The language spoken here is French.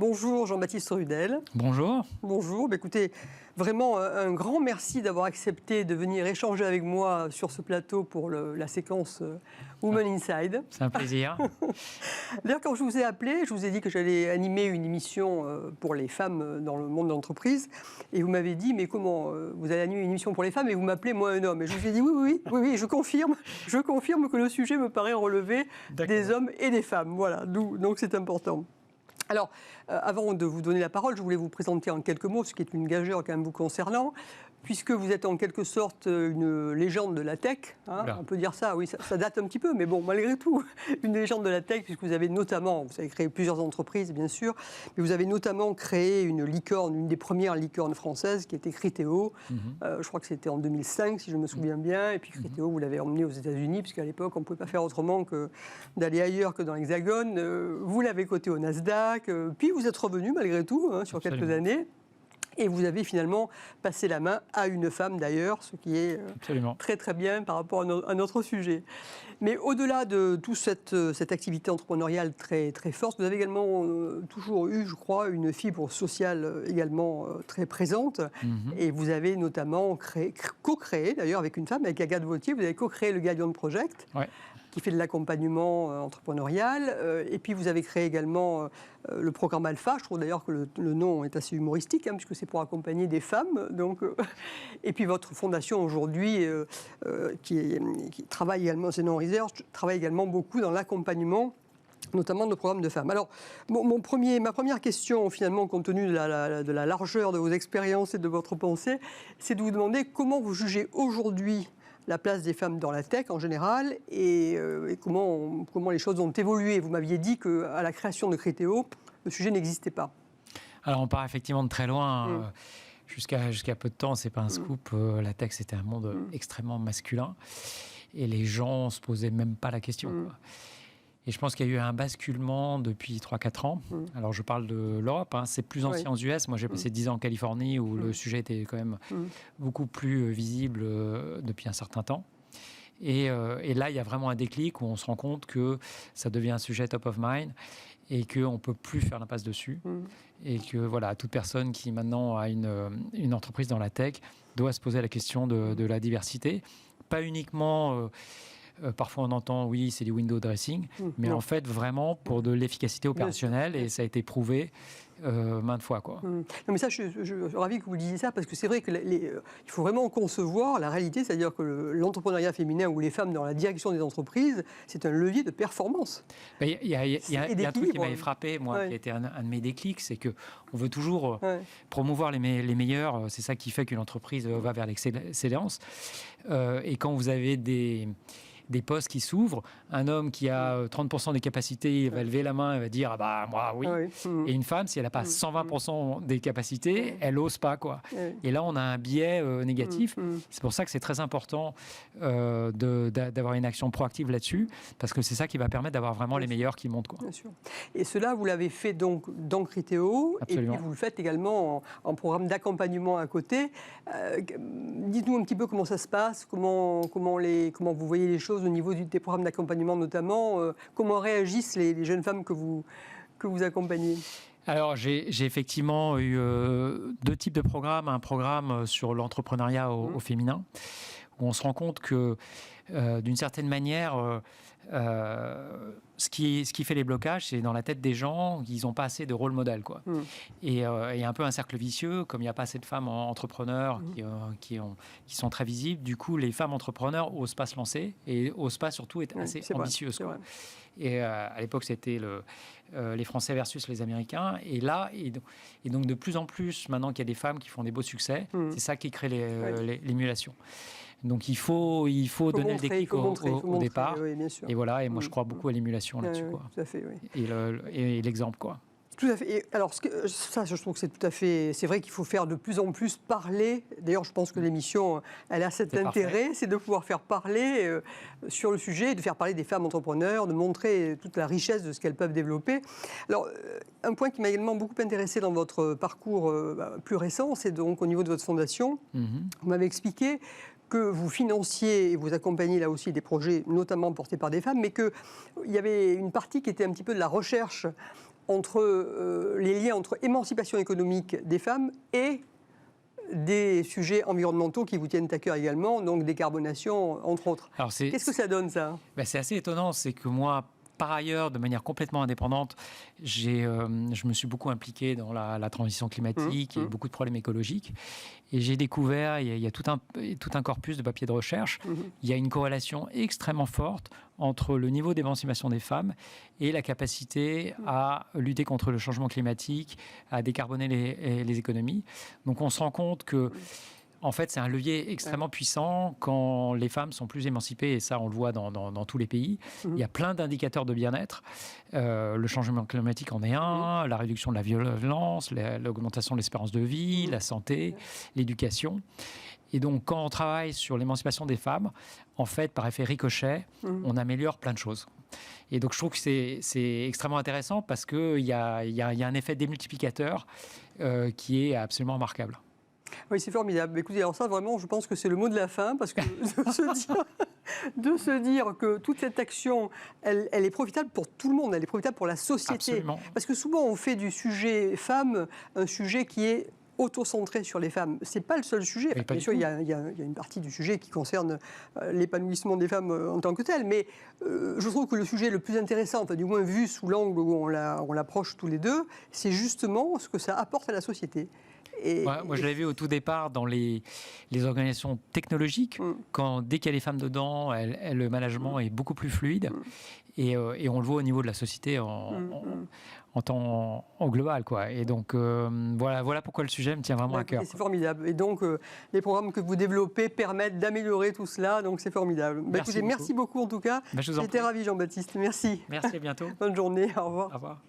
Bonjour Jean-Baptiste Rudel. Bonjour. Bonjour. Écoutez, vraiment un grand merci d'avoir accepté de venir échanger avec moi sur ce plateau pour la séquence Women Inside. C'est un plaisir. D'ailleurs, quand je vous ai appelé, je vous ai dit que j'allais animer une émission pour les femmes dans le monde de l'entreprise. Et vous m'avez dit, mais comment vous allez animer une émission pour les femmes et vous m'appelez moi un homme? Et je vous ai dit, oui, je confirme que le sujet me paraît relever des hommes et des femmes. Voilà, donc c'est important. Alors, avant de vous donner la parole, je voulais vous présenter en quelques mots, ce qui est une gageure quand même vous concernant, puisque vous êtes en quelque sorte une légende de la tech, hein, on peut dire ça, oui, ça date un petit peu, mais bon, malgré tout, une légende de la tech, puisque vous avez créé plusieurs entreprises, bien sûr, mais vous avez notamment créé une licorne, une des premières licornes françaises, qui était Criteo. Je crois que c'était en 2005, si je me souviens bien, et puis Criteo, vous l'avez emmené aux États-Unis, puisqu'à l'époque, on ne pouvait pas faire autrement que d'aller ailleurs que dans l'Hexagone. Vous l'avez coté au Nasdaq, puis vous êtes revenu, malgré tout, hein, sur quelques années. Et vous avez finalement passé la main à une femme d'ailleurs, ce qui est très très bien par rapport à notre sujet. Mais au-delà de toute cette activité entrepreneuriale très, très forte, vous avez également toujours eu, je crois, une fibre sociale également très présente. Et vous avez notamment co-créé, d'ailleurs avec une femme, avec Agathe Vautier, vous avez co-créé le Gallion Project. Ouais. Qui fait de l'accompagnement entrepreneurial. Et puis vous avez créé également le programme Alpha. Je trouve d'ailleurs que le nom est assez humoristique, hein, puisque c'est pour accompagner des femmes. Et puis votre fondation aujourd'hui, qui travaille également, c'est Non Research, travaille également beaucoup dans l'accompagnement, notamment de programmes de femmes. Alors, ma première question, finalement, compte tenu de la largeur de vos expériences et de votre pensée, c'est de vous demander comment vous jugez aujourd'hui la place des femmes dans la tech en général et comment les choses ont évolué. Vous m'aviez dit qu'à la création de Criteo, le sujet n'existait pas. Alors on part effectivement de très loin. Jusqu'à peu de temps, c'est pas un scoop. La tech, c'était un monde extrêmement masculin et les gens se posaient même pas la question. Et je pense qu'il y a eu un basculement depuis 3-4 ans. Alors, je parle de l'Europe, hein, c'est plus ancien aux US. Moi, j'ai passé 10 ans en Californie où le sujet était quand même beaucoup plus visible depuis un certain temps. Et là, il y a vraiment un déclic où on se rend compte que ça devient un sujet top of mind et qu'on ne peut plus faire l'impasse dessus. Et que voilà, toute personne qui maintenant a une entreprise dans la tech doit se poser la question de la diversité. Pas uniquement... parfois on entend, oui, c'est du window dressing, mais en fait, vraiment pour de l'efficacité opérationnelle, et ça a été prouvé maintes fois. Non, mais ça, je suis ravi que vous disiez ça, parce que c'est vrai qu'il faut vraiment concevoir la réalité, c'est-à-dire que l'entrepreneuriat féminin ou les femmes dans la direction des entreprises, c'est un levier de performance. Il y a un truc qui m'avait frappé, moi, qui a été un de mes déclics, c'est qu'on veut toujours promouvoir les meilleurs, c'est ça qui fait qu'une entreprise va vers l'excellence. Et quand vous avez des postes qui s'ouvrent, un homme qui a 30% des capacités, il va lever la main et va dire « Ah bah moi, oui ». Et une femme, si elle n'a pas 120% des capacités, elle n'ose pas, quoi. Et là, on a un biais négatif. C'est pour ça que c'est très important d'avoir une action proactive là-dessus, parce que c'est ça qui va permettre d'avoir vraiment les meilleurs qui montent, quoi. Bien sûr. Et cela, vous l'avez fait donc dans Criteo, et puis vous le faites également en programme d'accompagnement à côté. Dites-nous un petit peu comment ça se passe, comment vous voyez les choses au niveau des programmes d'accompagnement notamment, comment réagissent les jeunes femmes que vous accompagnez? Alors, j'ai effectivement eu 2 types de programmes. Un programme sur l'entrepreneuriat au féminin, où on se rend compte que, d'une certaine manière, ce qui fait les blocages, c'est dans la tête des gens, ils n'ont pas assez de rôle modèle, quoi. Et il y a un peu un cercle vicieux, comme il n'y a pas assez de femmes entrepreneurs qui sont très visibles. Du coup, les femmes entrepreneurs n'osent pas se lancer et n'osent pas surtout être assez ambitieuses, quoi. Et à l'époque, c'était les Français versus les Américains. Et donc de plus en plus, maintenant qu'il y a des femmes qui font des beaux succès, c'est ça qui crée l'émulation. Donc il faut donner le déclic au départ. Oui, et voilà, et moi je crois beaucoup à l'émulation là-dessus, quoi. Tout à fait, oui. Et l'exemple, quoi. Tout à fait. Et alors, ça, je trouve que c'est tout à fait... C'est vrai qu'il faut faire de plus en plus parler. D'ailleurs, je pense que l'émission, elle a cet intérêt, c'est de pouvoir faire parler sur le sujet, de faire parler des femmes entrepreneurs, de montrer toute la richesse de ce qu'elles peuvent développer. Alors, un point qui m'a également beaucoup intéressé dans votre parcours plus récent, c'est donc au niveau de votre fondation. Vous m'avez expliqué que vous financiez et vous accompagnez là aussi des projets notamment portés par des femmes, mais qu'il y avait une partie qui était un petit peu de la recherche entre les liens entre émancipation économique des femmes et des sujets environnementaux qui vous tiennent à cœur également, donc décarbonation, entre autres. Qu'est-ce que ça donne, ça? C'est assez étonnant, c'est que moi, par ailleurs, de manière complètement indépendante, je me suis beaucoup impliqué dans la transition climatique et beaucoup de problèmes écologiques. Et j'ai découvert, il y a tout un corpus de papiers de recherche, il y a une corrélation extrêmement forte entre le niveau d'émancipation des femmes et la capacité à lutter contre le changement climatique, à décarboner les économies. Donc on se rend compte que en fait, c'est un levier extrêmement puissant quand les femmes sont plus émancipées, et ça, on le voit dans tous les pays. Il y a plein d'indicateurs de bien-être. Le changement climatique en est un, la réduction de la violence, l'augmentation de l'espérance de vie, la santé, l'éducation. Et donc, quand on travaille sur l'émancipation des femmes, en fait, par effet ricochet, on améliore plein de choses. Et donc, je trouve que c'est extrêmement intéressant parce qu'il y a un effet démultiplicateur qui est absolument remarquable. Oui, c'est formidable. Écoutez, alors ça, vraiment, je pense que c'est le mot de la fin, parce que de se dire que toute cette action, elle est profitable pour tout le monde, elle est profitable pour la société. Absolument. Parce que souvent, on fait du sujet femmes un sujet qui est auto-centré sur les femmes. Ce n'est pas le seul sujet. Bien sûr, il y a une partie du sujet qui concerne l'épanouissement des femmes en tant que tel, mais je trouve que le sujet le plus intéressant, enfin, du moins vu sous l'angle où on l'approche tous les deux, c'est justement ce que ça apporte à la société. Moi, je l'avais vu au tout départ dans les organisations technologiques, dès qu'il y a les femmes dedans, le management est beaucoup plus fluide. Et on le voit au niveau de la société en global, quoi. Et donc, voilà pourquoi le sujet me tient vraiment à cœur. C'est formidable. Et donc, les programmes que vous développez permettent d'améliorer tout cela. Donc, c'est formidable. Merci beaucoup en tout cas. J'étais ravi, Jean-Baptiste. Merci. Merci, à bientôt. Bonne journée. Au revoir. Au revoir.